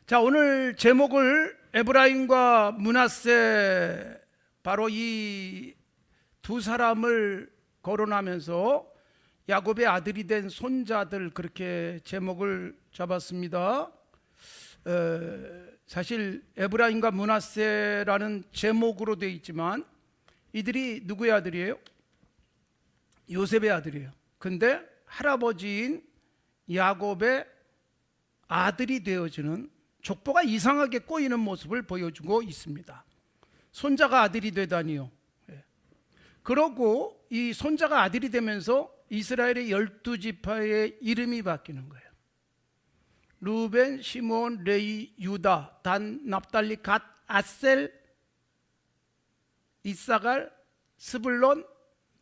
자, 오늘 제목을 에브라임과 므낫세, 바로 이 두 사람을 거론하면서 야곱의 아들이 된 손자들, 그렇게 제목을 잡았습니다. 사실 에브라임과 므낫세라는 제목으로 되어 있지만 이들이 누구의 아들이에요? 요셉의 아들이에요. 근데 할아버지인 야곱의 아들이 되어지는, 족보가 이상하게 꼬이는 모습을 보여주고 있습니다. 손자가 아들이 되다니요. 그러고 이 손자가 아들이 되면서 이스라엘의 12지파의 이름이 바뀌는 거예요. 루벤, 시므온, 레위, 유다, 단, 납달리, 갓, 아셀, 이사갈, 스불론,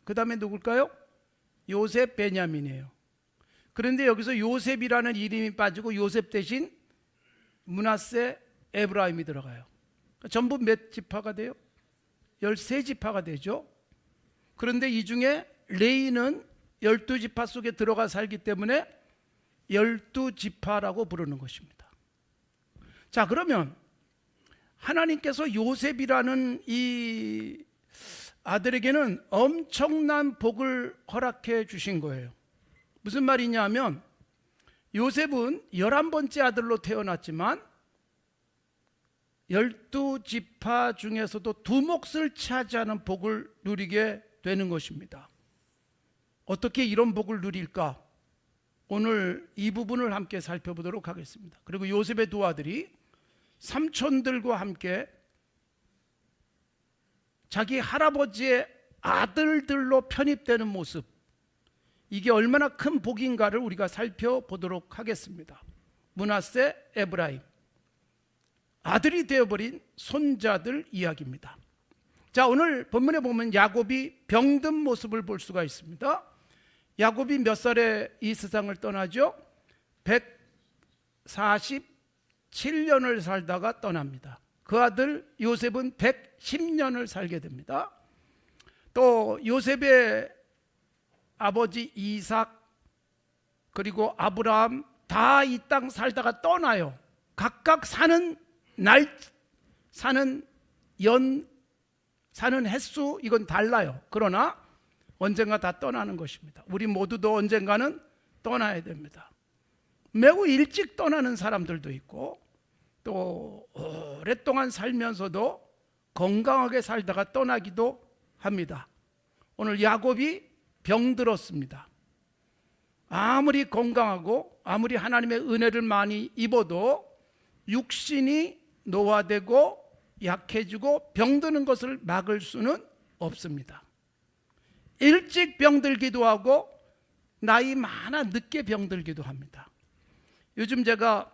그 다음에 누굴까요? 요셉, 베냐민이에요. 그런데 여기서 요셉이라는 이름이 빠지고 요셉 대신 므낫세, 에브라임이 들어가요. 전부 몇 지파가 돼요? 13지파가 되죠. 그런데 이 중에 레위는 12지파 속에 들어가 살기 때문에 12지파라고 부르는 것입니다. 자, 그러면 하나님께서 요셉이라는 이 아들에게는 엄청난 복을 허락해 주신 거예요. 무슨 말이냐면 요셉은 11번째 아들로 태어났지만 12지파 중에서도 두 몫을 차지하는 복을 누리게 되는 것입니다. 어떻게 이런 복을 누릴까? 오늘 이 부분을 함께 살펴보도록 하겠습니다. 그리고 요셉의 두 아들이 삼촌들과 함께 자기 할아버지의 아들들로 편입되는 모습, 이게 얼마나 큰 복인가를 우리가 살펴보도록 하겠습니다. 므낫세, 에브라임, 아들이 되어버린 손자들 이야기입니다. 자, 오늘 본문에 보면 야곱이 병든 모습을 볼 수가 있습니다. 야곱이 몇 살에 이 세상을 떠나죠? 147년을 살다가 떠납니다. 그 아들 요셉은 110년을 살게 됩니다. 또 요셉의 아버지 이삭, 그리고 아브라함 다 이 땅 살다가 떠나요. 각각 사는 날, 사는 연, 사는 횟수, 이건 달라요. 그러나 언젠가 다 떠나는 것입니다. 우리 모두도 언젠가는 떠나야 됩니다. 매우 일찍 떠나는 사람들도 있고, 또 오랫동안 살면서도 건강하게 살다가 떠나기도 합니다. 오늘 야곱이 병들었습니다. 아무리 건강하고 아무리 하나님의 은혜를 많이 입어도 육신이 노화되고 약해지고 병드는 것을 막을 수는 없습니다. 일찍 병들기도 하고 나이 많아 늦게 병들기도 합니다. 요즘 제가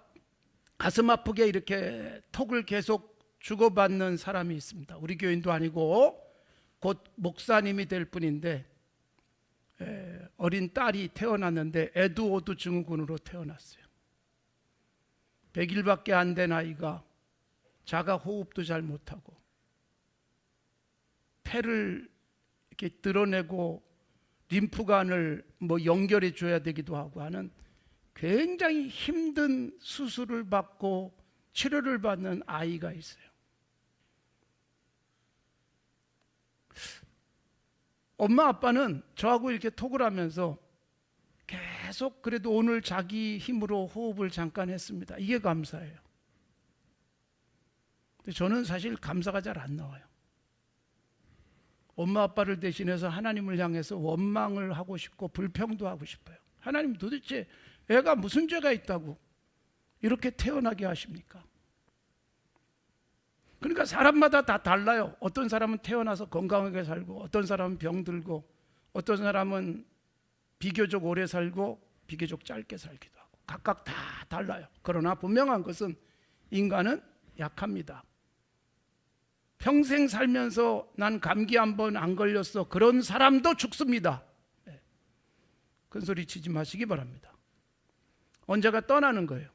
가슴 아프게 이렇게 톡을 계속 주고받는 사람이 있습니다. 우리 교인도 아니고 곧 목사님이 될 분인데, 어린 딸이 태어났는데 에드워드 증후군으로 태어났어요. 100일밖에 안 된 아이가 자가 호흡도 잘 못하고 폐를 이렇게 드러내고 림프관을 연결해 줘야 되기도 하고 하는 굉장히 힘든 수술을 받고 치료를 받는 아이가 있어요. 엄마 아빠는 저하고 이렇게 톡을 하면서 계속 그래도 오늘 자기 힘으로 호흡을 잠깐 했습니다. 이게 감사해요. 근데 저는 사실 감사가 잘 안 나와요. 엄마 아빠를 대신해서 하나님을 향해서 원망을 하고 싶고 불평도 하고 싶어요. 하나님, 도대체 애가 무슨 죄가 있다고 이렇게 태어나게 하십니까? 그러니까 사람마다 다 달라요. 어떤 사람은 태어나서 건강하게 살고, 어떤 사람은 병들고, 어떤 사람은 비교적 오래 살고 비교적 짧게 살기도 하고, 각각 다 달라요. 그러나 분명한 것은 인간은 약합니다. 평생 살면서 난 감기 한 번 안 걸렸어, 그런 사람도 죽습니다. 큰 소리 치지 마시기 바랍니다. 언제가 떠나는 거예요.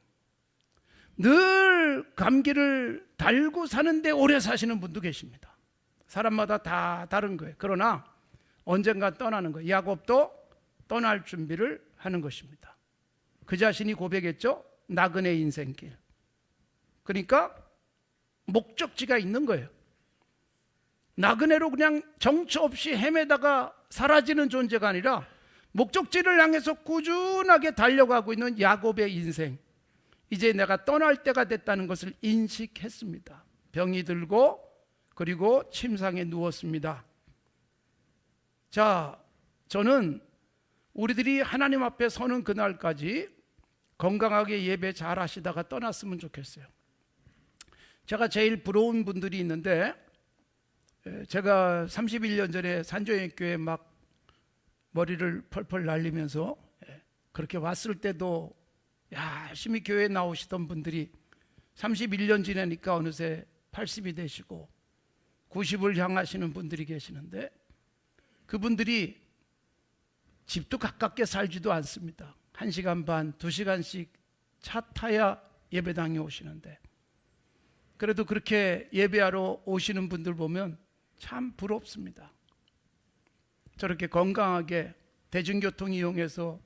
늘 감기를 달고 사는데 오래 사시는 분도 계십니다. 사람마다 다 다른 거예요. 그러나 언젠가 떠나는 거예요. 야곱도 떠날 준비를 하는 것입니다. 그 자신이 고백했죠. 나그네 인생길. 그러니까 목적지가 있는 거예요. 나그네로 그냥 정처 없이 헤매다가 사라지는 존재가 아니라 목적지를 향해서 꾸준하게 달려가고 있는 야곱의 인생. 이제 내가 떠날 때가 됐다는 것을 인식했습니다. 병이 들고 그리고 침상에 누웠습니다. 자, 저는 우리들이 하나님 앞에 서는 그날까지 건강하게 예배 잘 하시다가 떠났으면 좋겠어요. 제가 제일 부러운 분들이 있는데, 제가 31년 전에 산조영교회 막 머리를 펄펄 날리면서 그렇게 왔을 때도 열심히 교회에 나오시던 분들이 31년 지나니까 어느새 80이 되시고 90을 향하시는 분들이 계시는데, 그분들이 집도 가깝게 살지도 않습니다. 1시간 반, 2시간씩 차 타야 예배당에 오시는데, 그래도 그렇게 예배하러 오시는 분들 보면 참 부럽습니다. 저렇게 건강하게 대중교통 이용해서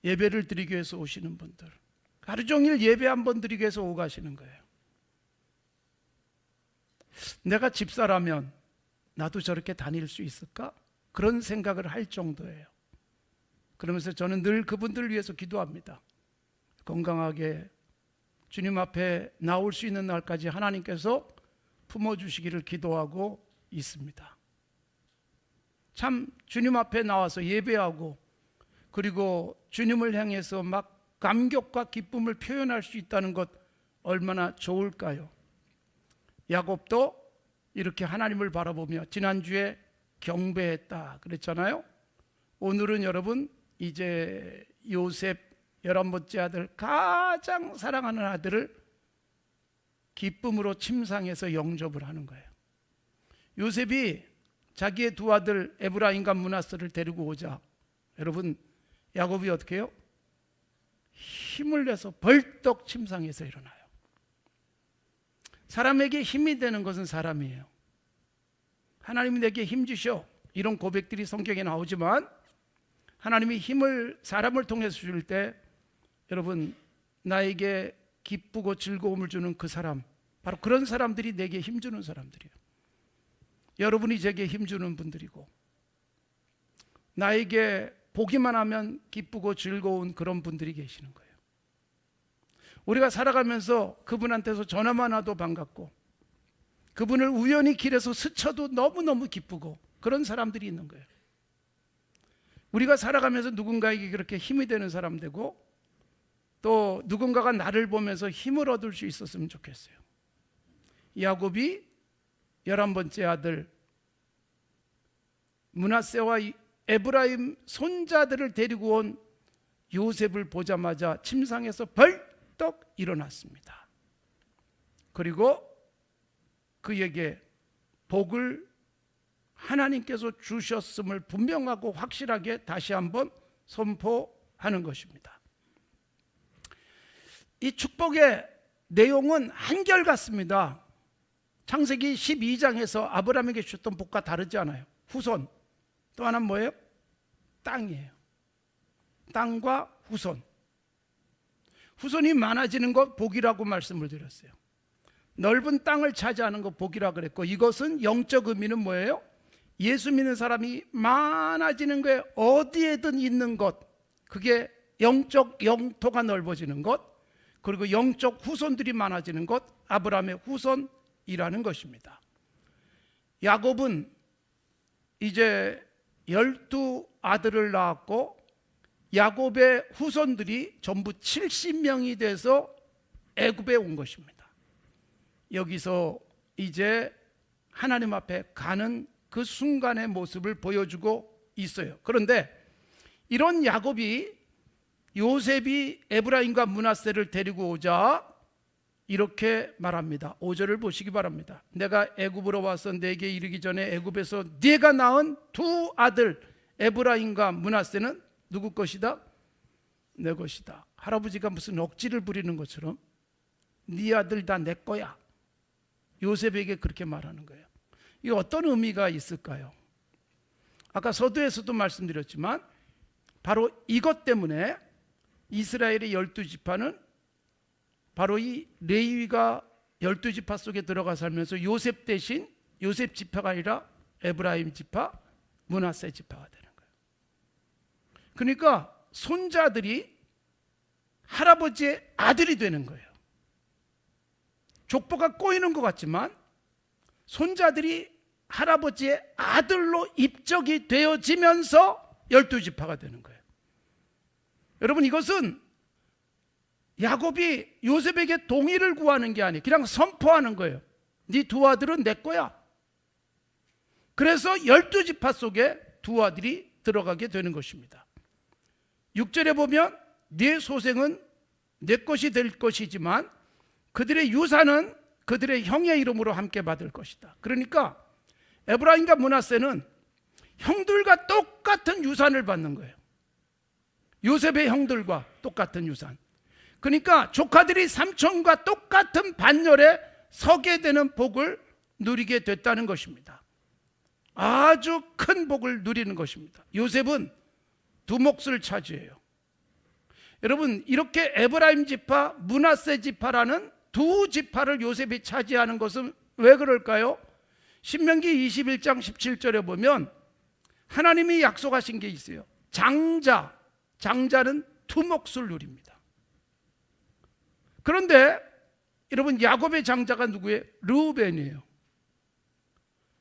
예배를 드리기 위해서 오시는 분들, 하루 종일 예배 한번 드리기 위해서 오고 가시는 거예요. 내가 집사라면 나도 저렇게 다닐 수 있을까? 그런 생각을 할 정도예요. 그러면서 저는 늘 그분들을 위해서 기도합니다. 건강하게 주님 앞에 나올 수 있는 날까지 하나님께서 품어주시기를 기도하고 있습니다. 참 주님 앞에 나와서 예배하고 그리고 주님을 향해서 막 감격과 기쁨을 표현할 수 있다는 것 얼마나 좋을까요? 야곱도 이렇게 하나님을 바라보며 지난주에 경배했다 그랬잖아요. 오늘은 여러분 이제 요셉 11번째 아들, 가장 사랑하는 아들을 기쁨으로 침상에서 영접을 하는 거예요. 요셉이 자기의 두 아들 에브라임과 므낫세를 데리고 오자, 여러분 야곱이 어떻게 해요? 힘을 내서 벌떡 침상에서 일어나요. 사람에게 힘이 되는 것은 사람이에요. 하나님이 내게 힘 주셔, 이런 고백들이 성경에 나오지만 하나님이 힘을 사람을 통해서 줄 때, 여러분 나에게 기쁘고 즐거움을 주는 그 사람, 바로 그런 사람들이 내게 힘주는 사람들이에요. 여러분이 제게 힘주는 분들이고, 나에게 보기만 하면 기쁘고 즐거운 그런 분들이 계시는 거예요. 우리가 살아가면서 그분한테서 전화만 와도 반갑고, 그분을 우연히 길에서 스쳐도 너무너무 기쁘고, 그런 사람들이 있는 거예요. 우리가 살아가면서 누군가에게 그렇게 힘이 되는 사람 되고, 또 누군가가 나를 보면서 힘을 얻을 수 있었으면 좋겠어요. 야곱이 11번째 아들 므낫세와 에브라임 손자들을 데리고 온 요셉을 보자마자 침상에서 벌떡 일어났습니다. 그리고 그에게 복을 하나님께서 주셨음을 분명하고 확실하게 다시 한번 선포하는 것입니다. 이 축복의 내용은 한결같습니다. 창세기 12장에서 아브라함에게 주셨던 복과 다르지 않아요. 후손, 또 하나는 뭐예요? 땅이에요. 땅과 후손. 후손이 많아지는 것 복이라고 말씀을 드렸어요. 넓은 땅을 차지하는 것 복이라고 그랬고, 이것은 영적 의미는 뭐예요? 예수 믿는 사람이 많아지는 거에 어디에든 있는 것, 그게 영적 영토가 넓어지는 것, 그리고 영적 후손들이 많아지는 것, 아브라함의 후손이라는 것입니다. 야곱은 이제 12아들을 낳았고, 야곱의 후손들이 전부 70명이 돼서 애굽에 온 것입니다. 여기서 이제 하나님 앞에 가는 그 순간의 모습을 보여주고 있어요. 그런데 이런 야곱이, 요셉이 에브라임과 므낫세를 데리고 오자 이렇게 말합니다. 5절을 보시기 바랍니다. 내가 애굽으로 와서 내게 이르기 전에 애굽에서 네가 낳은 두 아들 에브라임과 므낫세는 누구 것이다? 내 것이다. 할아버지가 무슨 억지를 부리는 것처럼 네 아들 다 내 거야. 요셉에게 그렇게 말하는 거예요. 이 어떤 의미가 있을까요? 아까 서두에서도 말씀드렸지만 바로 이것 때문에 이스라엘의 12지파는 바로 이 레위가 12지파 속에 들어가 살면서 요셉 대신 요셉 지파가 아니라 에브라임 지파, 므낫세 지파가 되는 거예요. 그러니까 손자들이 할아버지의 아들이 되는 거예요. 족보가 꼬이는 것 같지만 손자들이 할아버지의 아들로 입적이 되어지면서 12지파가 되는 거예요. 여러분, 이것은 야곱이 요셉에게 동의를 구하는 게 아니에요. 그냥 선포하는 거예요. 네 두 아들은 내 거야. 그래서 12지파 속에 두 아들이 들어가게 되는 것입니다. 6절에 보면 네 소생은 내 것이 될 것이지만 그들의 유산은 그들의 형의 이름으로 함께 받을 것이다. 그러니까 에브라임과 므낫세는 형들과 똑같은 유산을 받는 거예요. 요셉의 형들과 똑같은 유산. 그러니까 조카들이 삼촌과 똑같은 반열에 서게 되는 복을 누리게 됐다는 것입니다. 아주 큰 복을 누리는 것입니다. 요셉은 두 몫을 차지해요. 여러분, 이렇게 에브라임 지파, 므낫세 지파라는 두 지파를 요셉이 차지하는 것은 왜 그럴까요? 신명기 21장 17절에 보면 하나님이 약속하신 게 있어요. 장자는 두 몫을 누립니다. 그런데 여러분, 야곱의 장자가 누구예요? 르우벤이에요.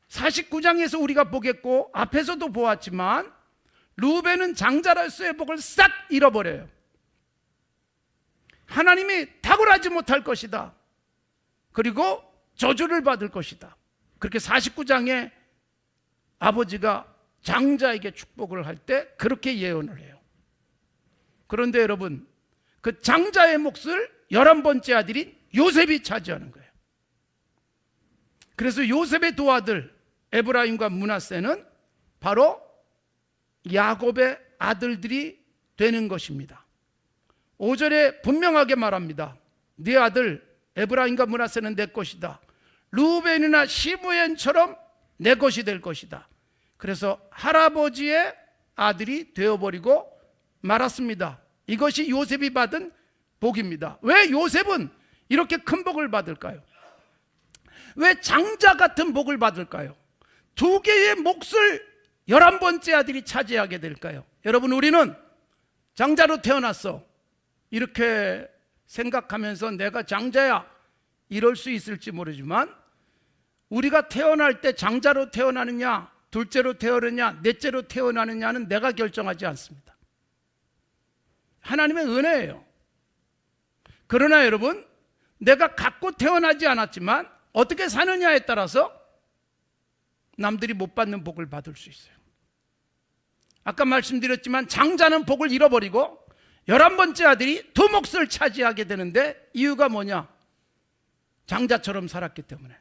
49장에서 우리가 보겠고 앞에서도 보았지만 르우벤은 장자로서의 복을 싹 잃어버려요. 하나님이 탁월하지 못할 것이다. 그리고 저주를 받을 것이다. 그렇게 49장에 아버지가 장자에게 축복을 할 때 그렇게 예언을 해요. 그런데 여러분, 그 장자의 몫을 11번째 아들인 요셉이 차지하는 거예요. 그래서 요셉의 두 아들 에브라임과 므낫세는 바로 야곱의 아들들이 되는 것입니다. 5절에 분명하게 말합니다. 네 아들 에브라임과 므낫세는 내 것이다. 르우벤이나 시므온처럼 내 것이 될 것이다. 그래서 할아버지의 아들이 되어버리고 말았습니다. 이것이 요셉이 받은 복입니다. 왜 요셉은 이렇게 큰 복을 받을까요? 왜 장자 같은 복을 받을까요? 두 개의 몫을 11번째 아들이 차지하게 될까요? 여러분, 우리는 장자로 태어났어. 이렇게 생각하면서 내가 장자야 이럴 수 있을지 모르지만 우리가 태어날 때 장자로 태어나느냐, 둘째로 태어나느냐, 넷째로 태어나느냐는 내가 결정하지 않습니다. 하나님의 은혜예요. 그러나 여러분, 내가 갖고 태어나지 않았지만 어떻게 사느냐에 따라서 남들이 못 받는 복을 받을 수 있어요. 아까 말씀드렸지만 장자는 복을 잃어버리고 11번째 아들이 두 몫을 차지하게 되는데 이유가 뭐냐? 장자처럼 살았기 때문에.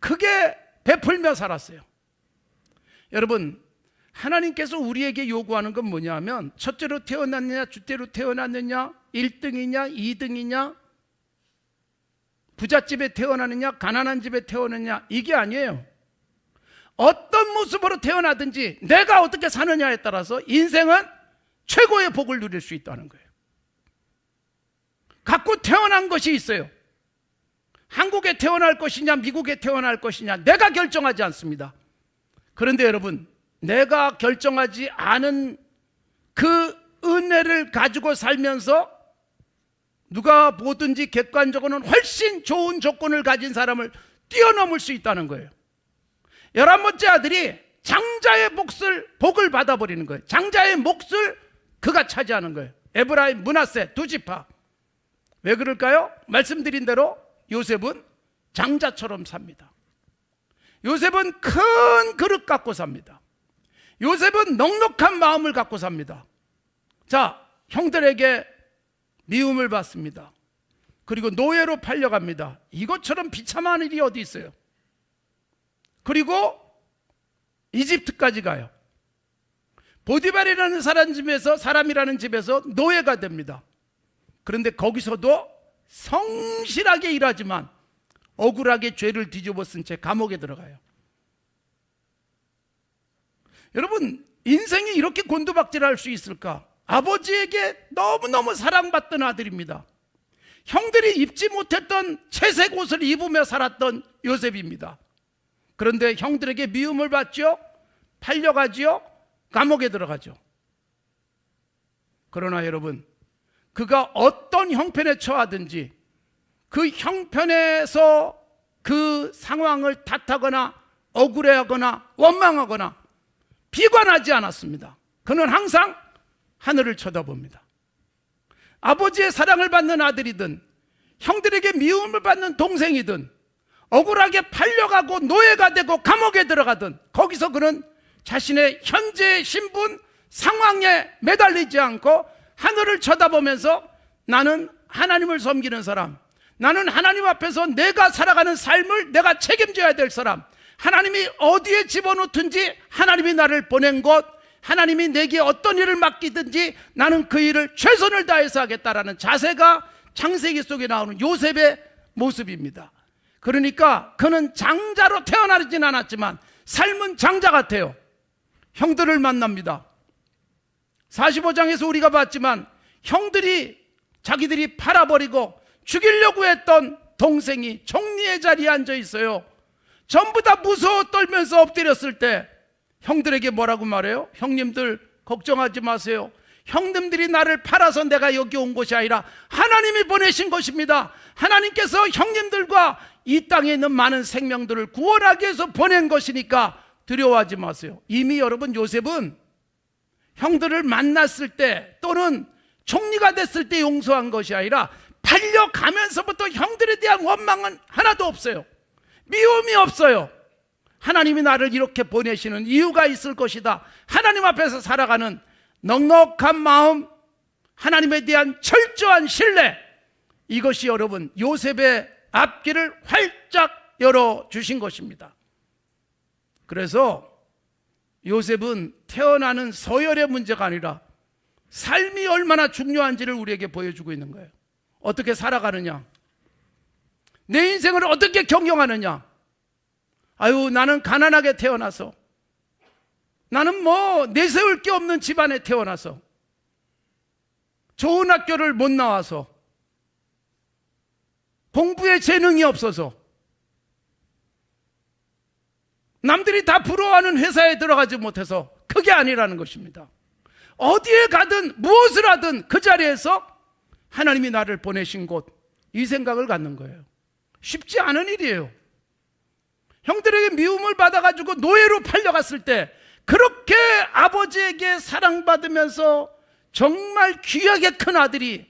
크게 베풀며 살았어요. 여러분, 하나님께서 우리에게 요구하는 건 뭐냐 하면 첫째로 태어났느냐, 둘째로 태어났느냐, 1등이냐, 2등이냐, 부잣집에 태어나느냐, 가난한 집에 태어나느냐, 이게 아니에요. 어떤 모습으로 태어나든지 내가 어떻게 사느냐에 따라서 인생은 최고의 복을 누릴 수 있다는 거예요. 갖고 태어난 것이 있어요. 한국에 태어날 것이냐, 미국에 태어날 것이냐, 내가 결정하지 않습니다. 그런데 여러분, 내가 결정하지 않은 그 은혜를 가지고 살면서 누가 보든지 객관적으로는 훨씬 좋은 조건을 가진 사람을 뛰어넘을 수 있다는 거예요. 11번째 아들이 장자의 복을 받아버리는 거예요. 장자의 몫을 그가 차지하는 거예요. 에브라임, 므낫세 두 지파. 왜 그럴까요? 말씀드린 대로 요셉은 장자처럼 삽니다. 요셉은 큰 그릇 갖고 삽니다. 요셉은 넉넉한 마음을 갖고 삽니다. 자, 형들에게 미움을 받습니다. 그리고 노예로 팔려갑니다. 이것처럼 비참한 일이 어디 있어요? 그리고 이집트까지 가요. 보디발이라는 사람이라는 집에서 노예가 됩니다. 그런데 거기서도 성실하게 일하지만 억울하게 죄를 뒤집어 쓴 채 감옥에 들어가요. 여러분, 인생이 이렇게 곤두박질할 수 있을까? 아버지에게 너무너무 사랑받던 아들입니다. 형들이 입지 못했던 채색 옷을 입으며 살았던 요셉입니다. 그런데 형들에게 미움을 받죠. 팔려가지요. 감옥에 들어가죠. 그러나 여러분, 그가 어떤 형편에 처하든지 그 형편에서 그 상황을 탓하거나 억울해하거나 원망하거나 비관하지 않았습니다. 그는 항상 하늘을 쳐다봅니다. 아버지의 사랑을 받는 아들이든 형들에게 미움을 받는 동생이든 억울하게 팔려가고 노예가 되고 감옥에 들어가든 거기서 그는 자신의 현재의 신분 상황에 매달리지 않고 하늘을 쳐다보면서 나는 하나님을 섬기는 사람, 나는 하나님 앞에서 내가 살아가는 삶을 내가 책임져야 될 사람, 하나님이 어디에 집어넣든지 하나님이 나를 보낸 곳, 하나님이 내게 어떤 일을 맡기든지 나는 그 일을 최선을 다해서 하겠다라는 자세가 창세기 속에 나오는 요셉의 모습입니다. 그러니까 그는 장자로 태어나진 않았지만 삶은 장자 같아요. 형들을 만납니다. 45장에서 우리가 봤지만 형들이 자기들이 팔아버리고 죽이려고 했던 동생이 총리의 자리에 앉아 있어요. 전부 다 무서워 떨면서 엎드렸을 때 형들에게 뭐라고 말해요? 형님들 걱정하지 마세요. 형님들이 나를 팔아서 내가 여기 온 것이 아니라 하나님이 보내신 것입니다. 하나님께서 형님들과 이 땅에 있는 많은 생명들을 구원하기 위해서 보낸 것이니까 두려워하지 마세요. 이미 여러분 요셉은 형들을 만났을 때 또는 총리가 됐을 때 용서한 것이 아니라 팔려가면서부터 형들에 대한 원망은 하나도 없어요. 미움이 없어요. 하나님이 나를 이렇게 보내시는 이유가 있을 것이다. 하나님 앞에서 살아가는 넉넉한 마음, 하나님에 대한 철저한 신뢰, 이것이 여러분 요셉의 앞길을 활짝 열어주신 것입니다. 그래서 요셉은 태어나는 서열의 문제가 아니라 삶이 얼마나 중요한지를 우리에게 보여주고 있는 거예요. 어떻게 살아가느냐, 내 인생을 어떻게 경영하느냐. 아유, 나는 가난하게 태어나서, 나는 뭐 내세울 게 없는 집안에 태어나서, 좋은 학교를 못 나와서, 공부에 재능이 없어서, 남들이 다 부러워하는 회사에 들어가지 못해서, 그게 아니라는 것입니다. 어디에 가든 무엇을 하든 그 자리에서 하나님이 나를 보내신 곳, 이 생각을 갖는 거예요. 쉽지 않은 일이에요. 형들에게 미움을 받아가지고 노예로 팔려갔을 때 그렇게 아버지에게 사랑받으면서 정말 귀하게 큰 아들이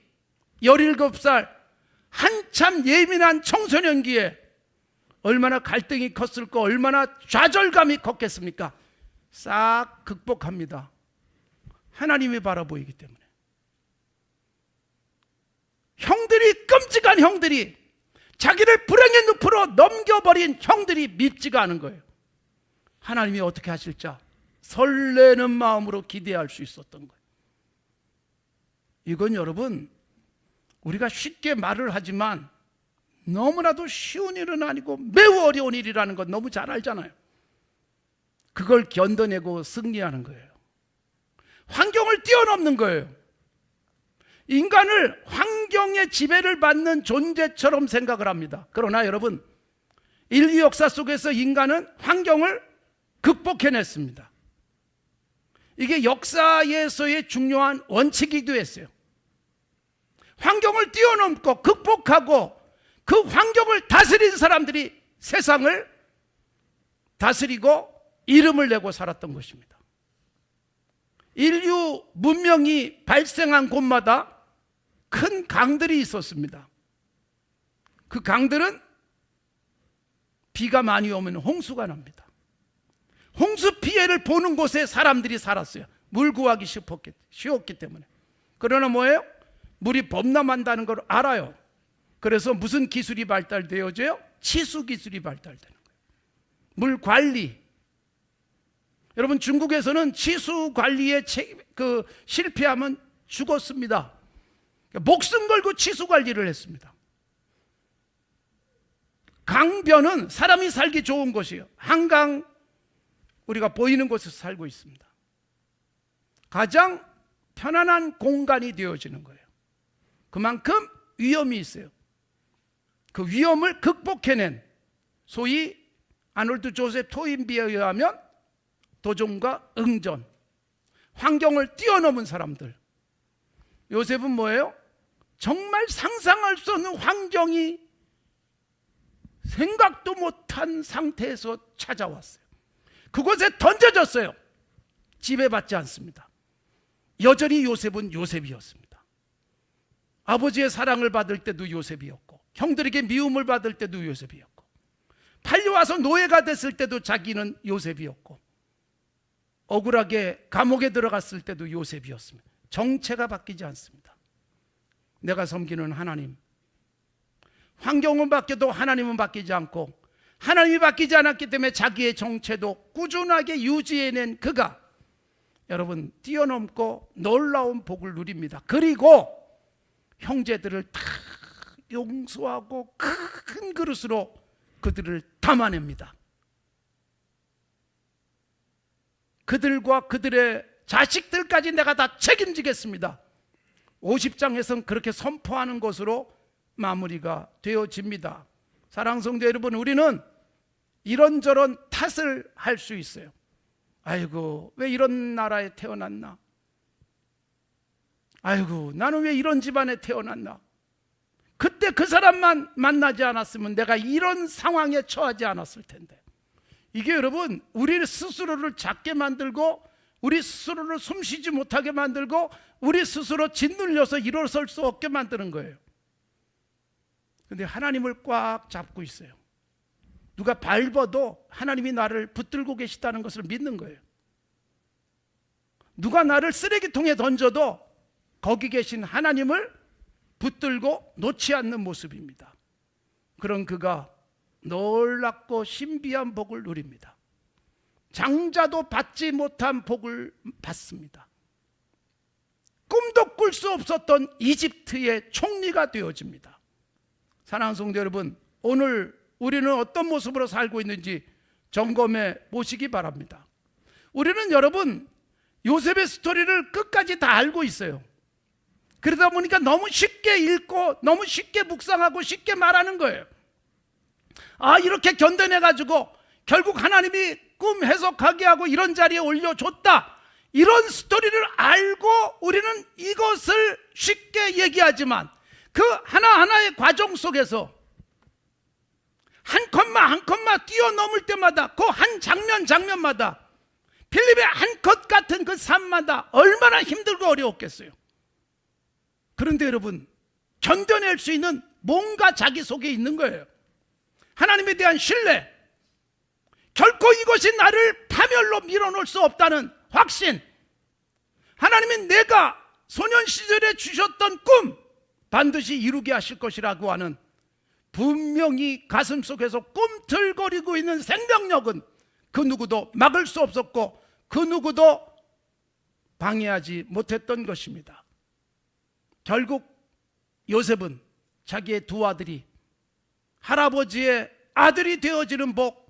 17살 한참 예민한 청소년기에 얼마나 갈등이 컸을까, 얼마나 좌절감이 컸겠습니까? 싹 극복합니다. 하나님이 바라보이기 때문에. 형들이, 끔찍한 형들이, 자기를 불행의 늪으로 넘겨버린 형들이 밉지가 않은 거예요. 하나님이 어떻게 하실자 설레는 마음으로 기대할 수 있었던 거예요. 이건 여러분, 우리가 쉽게 말을 하지만 너무나도 쉬운 일은 아니고 매우 어려운 일이라는 건 너무 잘 알잖아요. 그걸 견뎌내고 승리하는 거예요. 환경을 뛰어넘는 거예요. 인간을 환경의 지배를 받는 존재처럼 생각을 합니다. 그러나 여러분, 인류 역사 속에서 인간은 환경을 극복해냈습니다. 이게 역사에서의 중요한 원칙이기도 했어요. 환경을 뛰어넘고 극복하고 그 환경을 다스린 사람들이 세상을 다스리고 이름을 내고 살았던 것입니다. 인류 문명이 발생한 곳마다 큰 강들이 있었습니다. 그 강들은 비가 많이 오면 홍수가 납니다. 홍수 피해를 보는 곳에 사람들이 살았어요. 물 구하기 쉬웠기 때문에. 그러나 뭐예요? 물이 범람한다는 걸 알아요. 그래서 무슨 기술이 발달되어져요? 치수 기술이 발달되는 거예요. 물 관리. 여러분, 중국에서는 치수 관리에 실패하면 죽었습니다. 목숨 걸고 치수 관리를 했습니다. 강변은 사람이 살기 좋은 곳이에요. 한강, 우리가 보이는 곳에서 살고 있습니다. 가장 편안한 공간이 되어지는 거예요. 그만큼 위험이 있어요. 그 위험을 극복해낸 소위 아놀드 조셉 토인비에 의하면 도전과 응전, 환경을 뛰어넘은 사람들. 요셉은 뭐예요? 정말 상상할 수 없는 환경이 생각도 못한 상태에서 찾아왔어요. 그곳에 던져졌어요. 지배받지 않습니다. 여전히 요셉은 요셉이었습니다. 아버지의 사랑을 받을 때도 요셉이었고, 형들에게 미움을 받을 때도 요셉이었고, 팔려와서 노예가 됐을 때도 자기는 요셉이었고, 억울하게 감옥에 들어갔을 때도 요셉이었습니다. 정체가 바뀌지 않습니다. 내가 섬기는 하나님, 환경은 바뀌어도 하나님은 바뀌지 않고, 하나님이 바뀌지 않았기 때문에 자기의 정체도 꾸준하게 유지해낸 그가 여러분 뛰어넘고 놀라운 복을 누립니다. 그리고 형제들을 다 용서하고 큰 그릇으로 그들을 담아냅니다. 그들과 그들의 자식들까지 내가 다 책임지겠습니다. 50장에서는 그렇게 선포하는 것으로 마무리가 되어집니다. 사랑하는 성도 여러분, 우리는 이런저런 탓을 할 수 있어요. 아이고, 왜 이런 나라에 태어났나? 아이고, 나는 왜 이런 집안에 태어났나? 그때 그 사람만 만나지 않았으면 내가 이런 상황에 처하지 않았을 텐데. 이게 여러분, 우리 스스로를 작게 만들고, 우리 스스로를 숨쉬지 못하게 만들고, 우리 스스로 짓눌려서 일어설 수 없게 만드는 거예요. 근데 하나님을 꽉 잡고 있어요. 누가 밟아도 하나님이 나를 붙들고 계시다는 것을 믿는 거예요. 누가 나를 쓰레기통에 던져도 거기 계신 하나님을 붙들고 놓지 않는 모습입니다. 그런 그가 놀랍고 신비한 복을 누립니다. 장자도 받지 못한 복을 받습니다. 꿈도 꿀 수 없었던 이집트의 총리가 되어집니다. 사랑하는 성도 여러분, 오늘 우리는 어떤 모습으로 살고 있는지 점검해 보시기 바랍니다. 우리는 여러분 요셉의 스토리를 끝까지 다 알고 있어요. 그러다 보니까 너무 쉽게 읽고 너무 쉽게 묵상하고 쉽게 말하는 거예요. 아, 이렇게 견뎌내가지고 결국 하나님이 꿈 해석하게 하고 이런 자리에 올려줬다, 이런 스토리를 알고 우리는 이것을 쉽게 얘기하지만 그 하나하나의 과정 속에서 한 컷마 한 컷마 뛰어넘을 때마다 그 한 장면마다 필립의 한 컷 같은 그 삶마다 얼마나 힘들고 어려웠겠어요. 그런데 여러분, 견뎌낼 수 있는 뭔가 자기 속에 있는 거예요. 하나님에 대한 신뢰, 결코 이것이 나를 파멸로 밀어놓을 수 없다는 확신, 하나님이 내가 소년 시절에 주셨던 꿈 반드시 이루게 하실 것이라고 하는 분명히 가슴 속에서 꿈틀거리고 있는 생명력은 그 누구도 막을 수 없었고 그 누구도 방해하지 못했던 것입니다. 결국 요셉은 자기의 두 아들이 할아버지의 아들이 되어지는 복,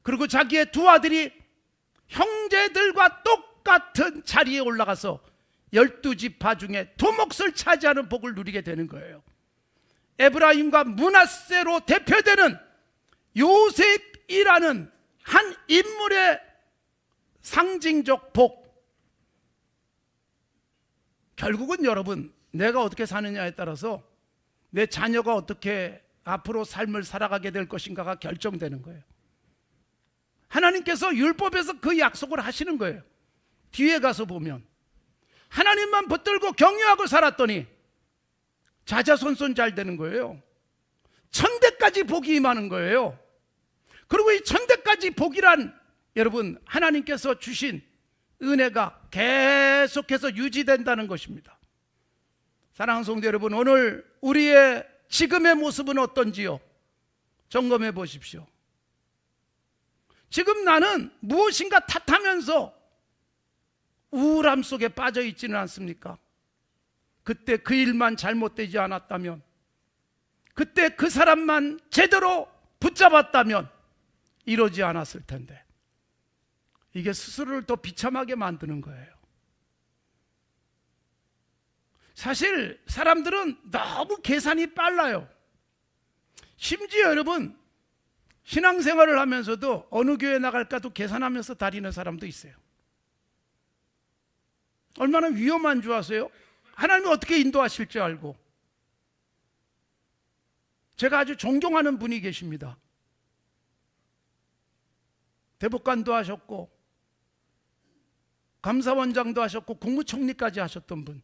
그리고 자기의 두 아들이 형제들과 똑같은 자리에 올라가서 12지파 중에 두 몫을 차지하는 복을 누리게 되는 거예요. 에브라임과 므낫세로 대표되는 요셉이라는 한 인물의 상징적 복, 결국은 여러분 내가 어떻게 사느냐에 따라서 내 자녀가 어떻게 앞으로 삶을 살아가게 될 것인가가 결정되는 거예요. 하나님께서 율법에서 그 약속을 하시는 거예요. 뒤에 가서 보면 하나님만 붙들고 경외하고 살았더니 자자손손 잘 되는 거예요. 천대까지 복이 임하는 거예요. 그리고 이 천대까지 복이란 여러분 하나님께서 주신 은혜가 계속해서 유지된다는 것입니다. 사랑하는 성도 여러분, 오늘 우리의 지금의 모습은 어떤지요? 점검해 보십시오. 지금 나는 무엇인가 탓하면서 우울함 속에 빠져 있지는 않습니까? 그때 그 일만 잘못되지 않았다면, 그때 그 사람만 제대로 붙잡았다면 이러지 않았을 텐데, 이게 스스로를 더 비참하게 만드는 거예요. 사실 사람들은 너무 계산이 빨라요. 심지어 여러분, 신앙생활을 하면서도 어느 교회 나갈까도 계산하면서 다니는 사람도 있어요. 얼마나 위험한 줄 아세요? 하나님이 어떻게 인도하실 줄 알고. 제가 아주 존경하는 분이 계십니다. 대법관도 하셨고 감사원장도 하셨고 국무총리까지 하셨던 분.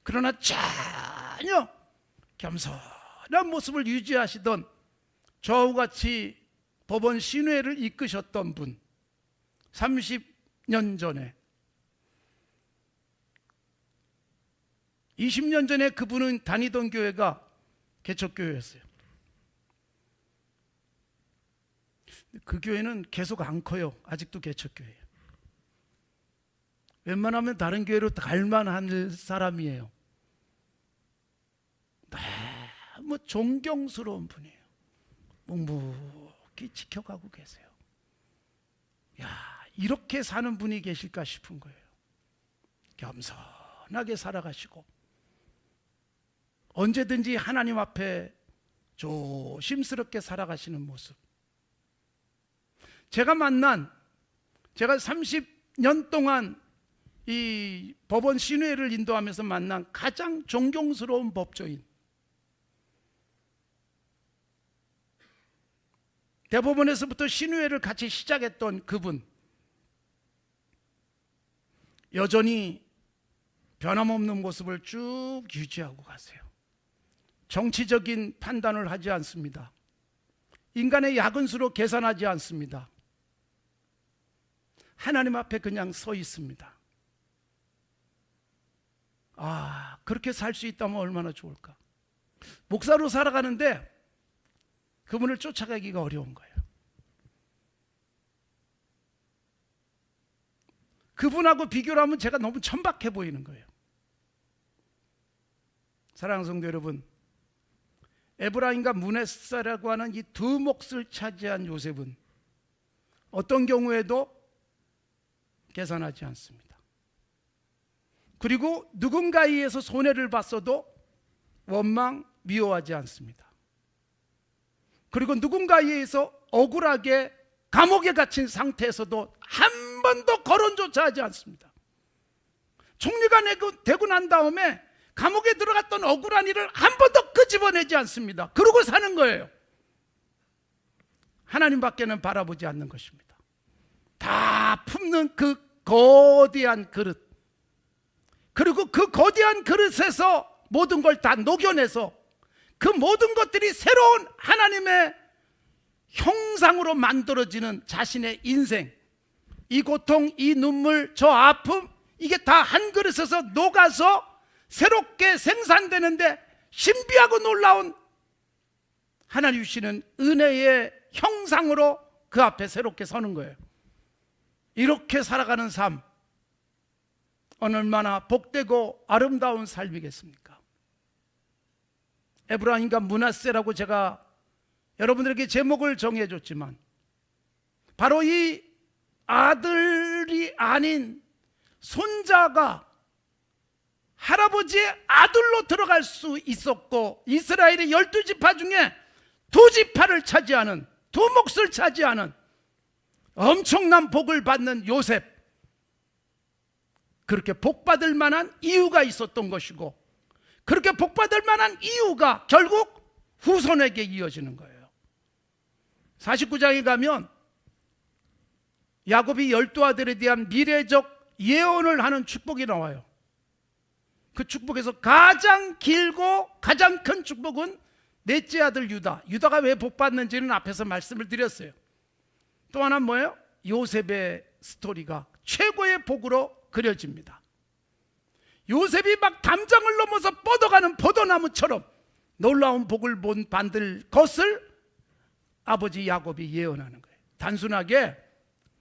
그러나 전혀 겸손한 모습을 유지하시던 저와 같이 법원 신회를 이끄셨던 분. 30년 전에 20년 전에 그분은 다니던 교회가 개척교회였어요. 그 교회는 계속 안 커요. 아직도 개척교회예요. 웬만하면 다른 교회로 갈만한 사람이에요. 너무 존경스러운 분이에요. 묵묵히 지켜가고 계세요. 야, 이렇게 사는 분이 계실까 싶은 거예요. 겸손하게 살아가시고 언제든지 하나님 앞에 조심스럽게 살아가시는 모습. 제가 30년 동안 이 법원 신회를 인도하면서 만난 가장 존경스러운 법조인, 대법원에서부터 신회를 같이 시작했던 그분, 여전히 변함없는 모습을 쭉 유지하고 가세요. 정치적인 판단을 하지 않습니다. 인간의 야근수로 계산하지 않습니다. 하나님 앞에 그냥 서 있습니다. 그렇게 살 수 있다면 얼마나 좋을까. 목사로 살아가는데 그분을 쫓아가기가 어려운 거예요. 그분하고 비교를 하면 제가 너무 천박해 보이는 거예요. 사랑하는 성도 여러분, 에브라임과 므낫세라고 하는 이 두 몫을 차지한 요셉은 어떤 경우에도 계산하지 않습니다. 그리고 누군가에 의해서 손해를 봤어도 원망, 미워하지 않습니다. 그리고 누군가에 의해서 억울하게 감옥에 갇힌 상태에서도 한 번도 거론조차 하지 않습니다. 총리가 되고 난 다음에 감옥에 들어갔던 억울한 일을 한 번도 끄집어내지 않습니다. 그러고 사는 거예요. 하나님밖에는 바라보지 않는 것입니다. 다 품는 그 거대한 그릇, 그리고 그 거대한 그릇에서 모든 걸 다 녹여내서 그 모든 것들이 새로운 하나님의 형상으로 만들어지는 자신의 인생, 이 고통, 이 눈물, 저 아픔, 이게 다 한 그릇에서 녹아서 새롭게 생산되는데 신비하고 놀라운 하나님 주시는 은혜의 형상으로 그 앞에 새롭게 서는 거예요. 이렇게 살아가는 삶, 얼마나 복되고 아름다운 삶이겠습니까? 에브라임과 므낫세라고 제가 여러분들에게 제목을 정해줬지만 바로 이 아들이 아닌 손자가 할아버지의 아들로 들어갈 수 있었고, 이스라엘의 12지파 중에 2지파를 차지하는, 2몫을 차지하는 엄청난 복을 받는 요셉, 그렇게 복받을 만한 이유가 있었던 것이고, 그렇게 복받을 만한 이유가 결국 후손에게 이어지는 거예요. 49장에 가면 야곱이 12아들에 대한 미래적 예언을 하는 축복이 나와요. 그 축복에서 가장 길고 가장 큰 축복은 넷째 아들 유다. 유다가 왜 복받는지는 앞에서 말씀을 드렸어요. 또 하나는 뭐예요? 요셉의 스토리가 최고의 복으로 그려집니다. 요셉이 막 담장을 넘어서 뻗어가는 포도나무처럼 놀라운 복을 받을 것을 아버지 야곱이 예언하는 거예요. 단순하게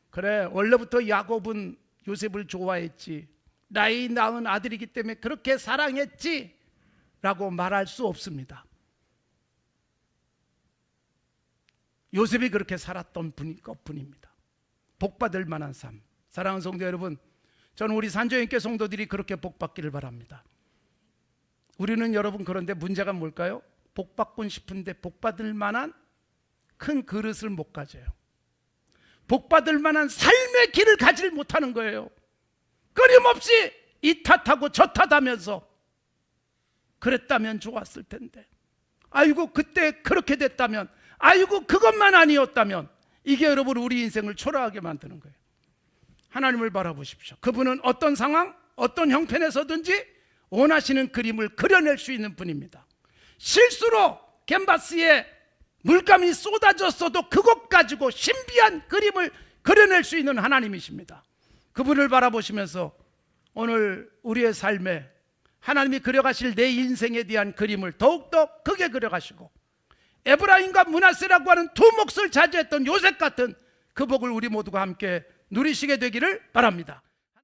그래 원래부터 야곱은 요셉을 좋아했지, 나이 낳은 아들이기 때문에 그렇게 사랑했지 라고 말할 수 없습니다. 요셉이 그렇게 살았던 것뿐입니다. 복받을 만한 삶. 사랑하는 성도 여러분, 저는 우리 산조연교회 성도들이 그렇게 복받기를 바랍니다. 우리는 여러분 그런데 문제가 뭘까요? 복 받고 싶은데 복 받을 만한 큰 그릇을 못 가져요. 복 받을 만한 삶의 길을 가지를 못하는 거예요. 끊임없이 이 탓하고 저 탓하면서 그랬다면 좋았을 텐데, 아이고 그때 그렇게 됐다면, 아이고 그것만 아니었다면, 이게 여러분 우리 인생을 초라하게 만드는 거예요. 하나님을 바라보십시오. 그분은 어떤 상황, 어떤 형편에서든지 원하시는 그림을 그려낼 수 있는 분입니다. 실수로 캔버스에 물감이 쏟아졌어도 그것 가지고 신비한 그림을 그려낼 수 있는 하나님이십니다. 그분을 바라보시면서 오늘 우리의 삶에 하나님이 그려가실 내 인생에 대한 그림을 더욱더 크게 그려가시고, 에브라임과 므낫세라고 하는 두 몫을 차지했던 요셉 같은 그 복을 우리 모두가 함께 누리시게 되기를 바랍니다.